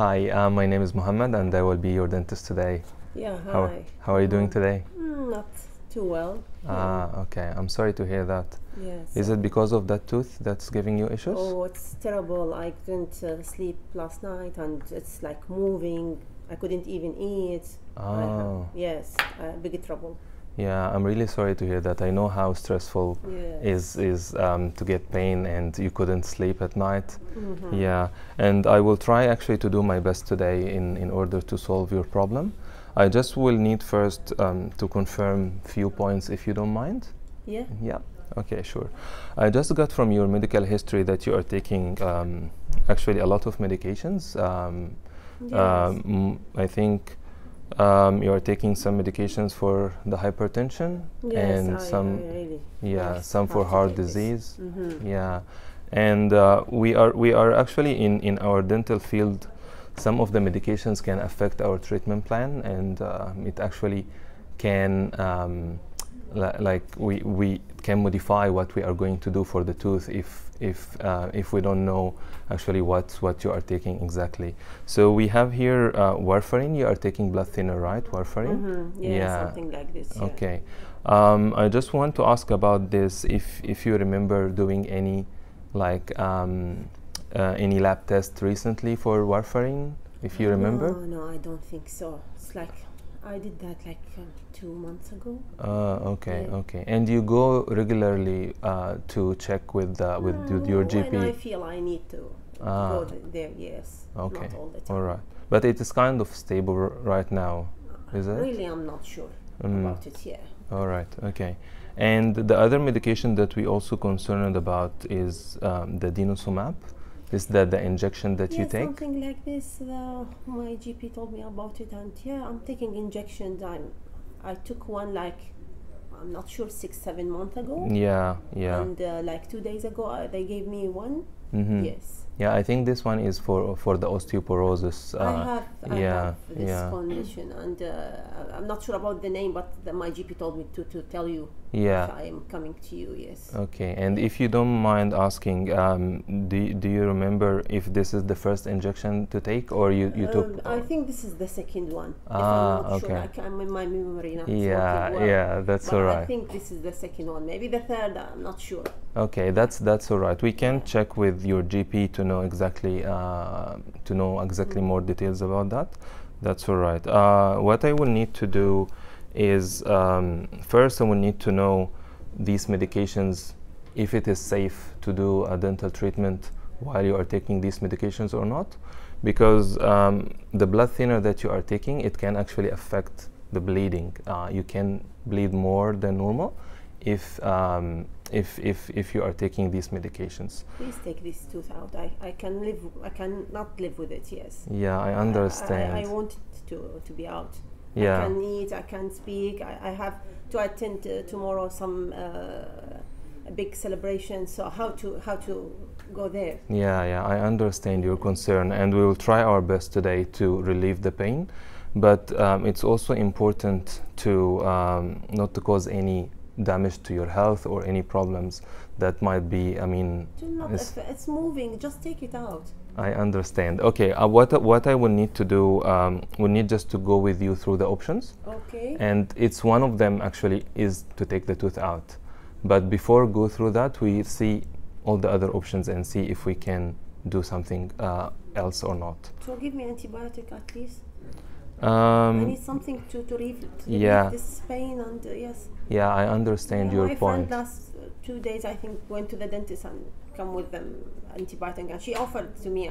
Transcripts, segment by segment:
Hi, my name is Mohammed and I will be your dentist today. Yeah, How, hi. how are you doing today? Not too well. Okay, I'm sorry to hear that. Yes. Is it because of that tooth that's giving you issues? Oh, it's terrible. I couldn't sleep last night, and it's like moving. I couldn't even eat. Yes, big trouble. Yeah, I'm really sorry to hear that. I know how stressful Yes. is to get pain and you couldn't sleep at night. Yeah, and I will try actually to do my best today in order to solve your problem. I just will need first to confirm few points if you don't mind. Yeah. Yeah. Okay, sure. I just got from your medical history that you are taking actually a lot of medications. Yes. I think you are taking some medications for the hypertension Yes, and some, I really some for have to heart take this. disease. Yeah, and we are actually in our dental field. Some of the medications can affect our treatment plan, and it actually can like we can modify what we are going to do for the tooth if we don't know actually what you are taking exactly. So we have here warfarin. You are taking blood thinner, right? Warfarin. Yeah, something like this. Yeah. Okay. I just want to ask about this. If you remember doing any like any lab test recently for warfarin, if you remember. No, I don't think so. It's like I did that like 2 months ago. Okay, Yeah. okay. And you go regularly to check with your GP? When I feel I need to go there, yes. Okay. Not all the time. All right. But it is kind of stable right now, is it? Really, I'm not sure about it. Yeah. All right. Okay. And the other medication that we also concerned about is the denosumab. Is that the injection that you take? Something like this. My GP told me about it, and yeah, I'm taking injections. I took one like I'm not sure 6-7 months ago. Yeah, yeah. And like 2 days ago, they gave me one. Yes. Yeah, I think this one is for the osteoporosis. I have this yeah. condition, and I'm not sure about the name, but my GP told me to tell you Yeah. if I am coming to you. Yes. Okay, and if you don't mind asking, do you remember if this is the first injection to take, or you took? I think this is the second one. If I'm not Okay. sure, I'm in my memory not Yeah, working well. yeah, that's But all I right. think this is the second one. Maybe the third. I'm not sure. Okay, that's all right. We can check with your GP to know exactly more details about that. That's all right. What I will need to do is first I will need to know these medications, if it is safe to do a dental treatment while you are taking these medications or not, because the blood thinner that you are taking, it can actually affect the bleeding. You can bleed more than normal if you are taking these medications. Please take this tooth out. I cannot live with it. Yes. Yeah, I understand. I want it to be out. Yeah. I can eat. I can speak. I have to attend tomorrow some a big celebration. So how to go there? Yeah, I understand your concern, and we will try our best today to relieve the pain. But it's also important to not to cause any damage to your health or any problems that might be. I mean, it's moving. Just take it out. I understand. Okay, what I will need to do, we need just to go with you through the options. Okay. And it's one of them actually is to take the tooth out. But before go through that, we see all the other options and see if we can do something else or not. So give me antibiotic at least. I need something to relieve this pain, and yes. Yeah, I understand your my point. friend last 2 days, I think, went to the dentist and come with them antibiotic, and she offered to me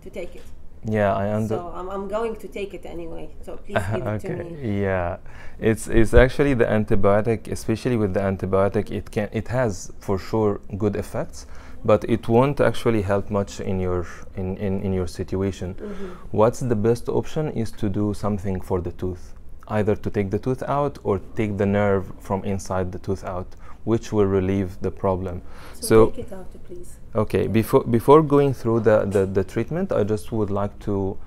to take it. Yeah, I understand. So I'm going to take it anyway. So please give it to me. Yeah, it's actually the antibiotic, especially with the antibiotic, it has for sure good effects, but it won't actually help much in your situation. What's the best option is to do something for the tooth, either to take the tooth out or take the nerve from inside the tooth out, which will relieve the problem. So take it out, please. Okay, before going through the treatment, I just would like to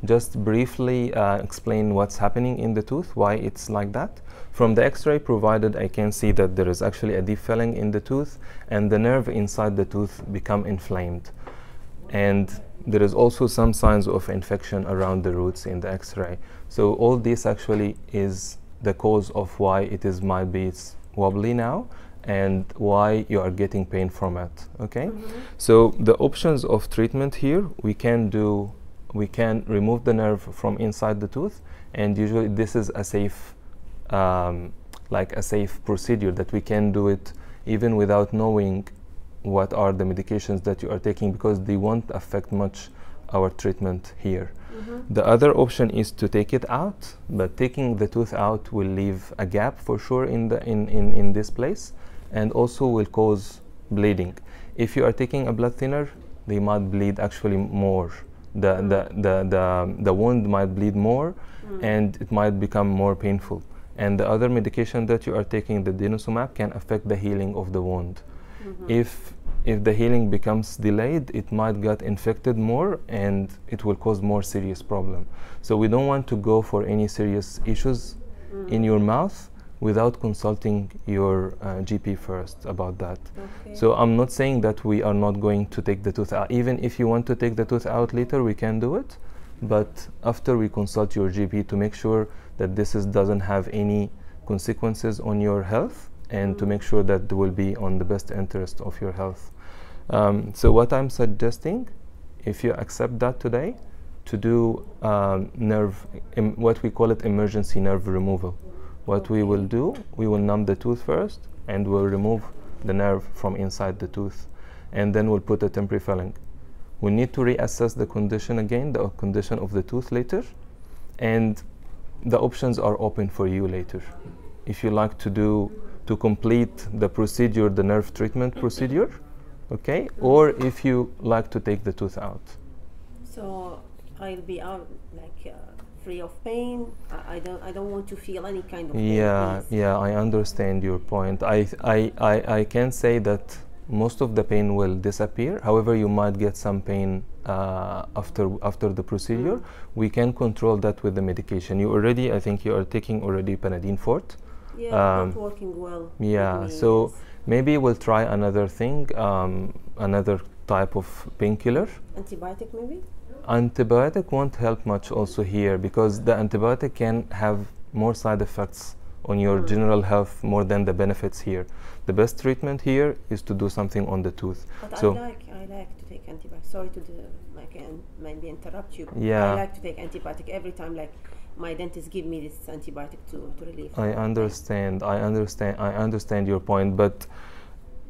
just briefly explain what's happening in the tooth, why it's like that. From the x-ray provided, I can see that there is actually a deep filling in the tooth, and the nerve inside the tooth become inflamed. And there is also some signs of infection around the roots in the X-ray. So all this actually is the cause of why might be it's wobbly now and why you are getting pain from it. Okay. So the options of treatment here, we can remove the nerve from inside the tooth, and usually this is a safe like a safe procedure that we can do it even without knowing what are the medications that you are taking, because they won't affect much our treatment here. The other option is to take it out, but taking the tooth out will leave a gap for sure in this place, and also will cause bleeding. If you are taking a blood thinner, they might bleed actually more. The wound might bleed more, and it might become more painful. And the other medication that you are taking, the denosumab, can affect the healing of the wound. If the healing becomes delayed, it might get infected more, and it will cause more serious problem. So we don't want to go for any serious issues in your mouth without consulting your GP first about that. So I'm not saying that we are not going to take the tooth out. Even if you want to take the tooth out later, we can do it, but after we consult your GP to make sure that this doesn't have any consequences on your health, and to make sure that they will be on the best interest of your health. So what I'm suggesting, if you accept that today, to do what we call it emergency nerve removal. What we will do, we will numb the tooth first, and we'll remove the nerve from inside the tooth, and then we'll put a temporary filling. We need to reassess the condition again, the condition of the tooth later, and the options are open for you later. If you like to complete the procedure, the nerve treatment procedure, okay, or if you like to take the tooth out. So I'll be out like free of pain. I don't want to feel any kind of pain. Yeah, I understand your point. I can say that most of the pain will disappear. However, you might get some pain after the procedure. We can control that with the medication. I think you are taking already Panadine Forte. Yeah, not working well. Yeah, so maybe we'll try another thing, another type of painkiller. Antibiotic maybe? Antibiotic won't help much also here, because the antibiotic can have more side effects on your general health more than the benefits here. The best treatment here is to do something on the tooth. But so I like to take antibiotics. Sorry to maybe interrupt you. Yeah. I like to take antibiotic every time. Like my dentist give me this antibiotic to relieve. I understand your point, but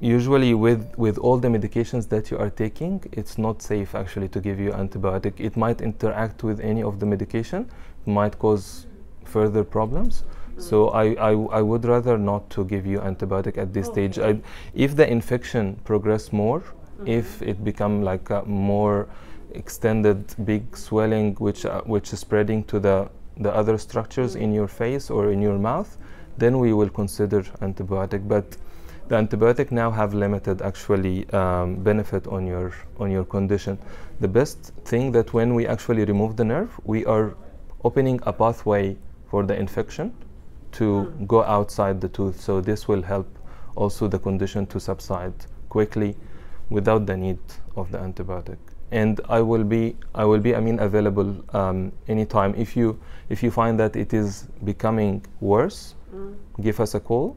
usually with all the medications that you are taking, it's not safe actually to give you antibiotic. It might interact with any of the medication, might cause further problems. So I would rather not to give you antibiotic at this stage. If the infection progress more, if it become like a more extended big swelling which is spreading to the other structures in your face or in your mouth, then we will consider antibiotic. But the antibiotic now have limited actually benefit on your condition. The best thing that when we actually remove the nerve, we are opening a pathway for the infection to go outside the tooth. So this will help also the condition to subside quickly without the need of the antibiotic. And I will be available anytime. If you find that it is becoming worse, give us a call.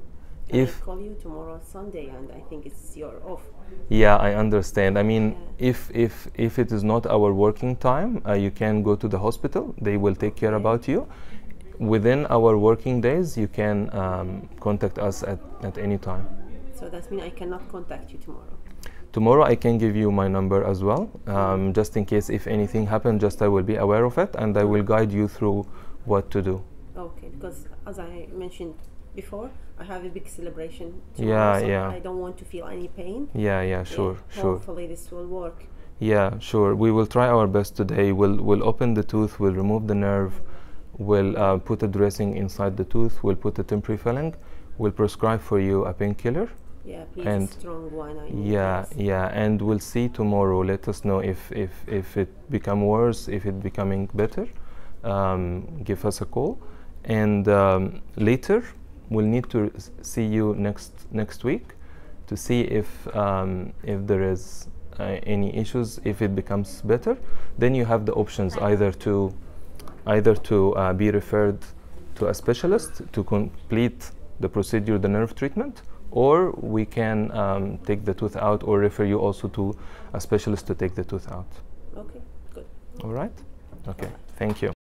I call you tomorrow Sunday, and I think it's your off. Yeah, I understand. I mean, if it is not our working time, you can go to the hospital. They will take care about you. Within our working days, you can contact us at any time. So that means I cannot contact you tomorrow. Tomorrow I can give you my number as well, just in case if anything happens, I will be aware of it, and I will guide you through what to do. Okay, because as I mentioned before, I have a big celebration tomorrow, so I don't want to feel any pain. Sure. Hopefully this will work. Yeah, sure. We will try our best today. We'll open the tooth, we'll remove the nerve, we'll put a dressing inside the tooth, we'll put a temporary filling, we'll prescribe for you a painkiller. Yeah, please, a strong one. And we'll see tomorrow. Let us know if it become worse, if it becoming better. Give us a call, and later we'll need to see you next week to see if there is any issues, if it becomes better, then you have the options either to be referred to a specialist to complete the procedure, the nerve treatment, or we can take the tooth out or refer you also to a specialist to take the tooth out. Okay, good. All right? Okay, thank you.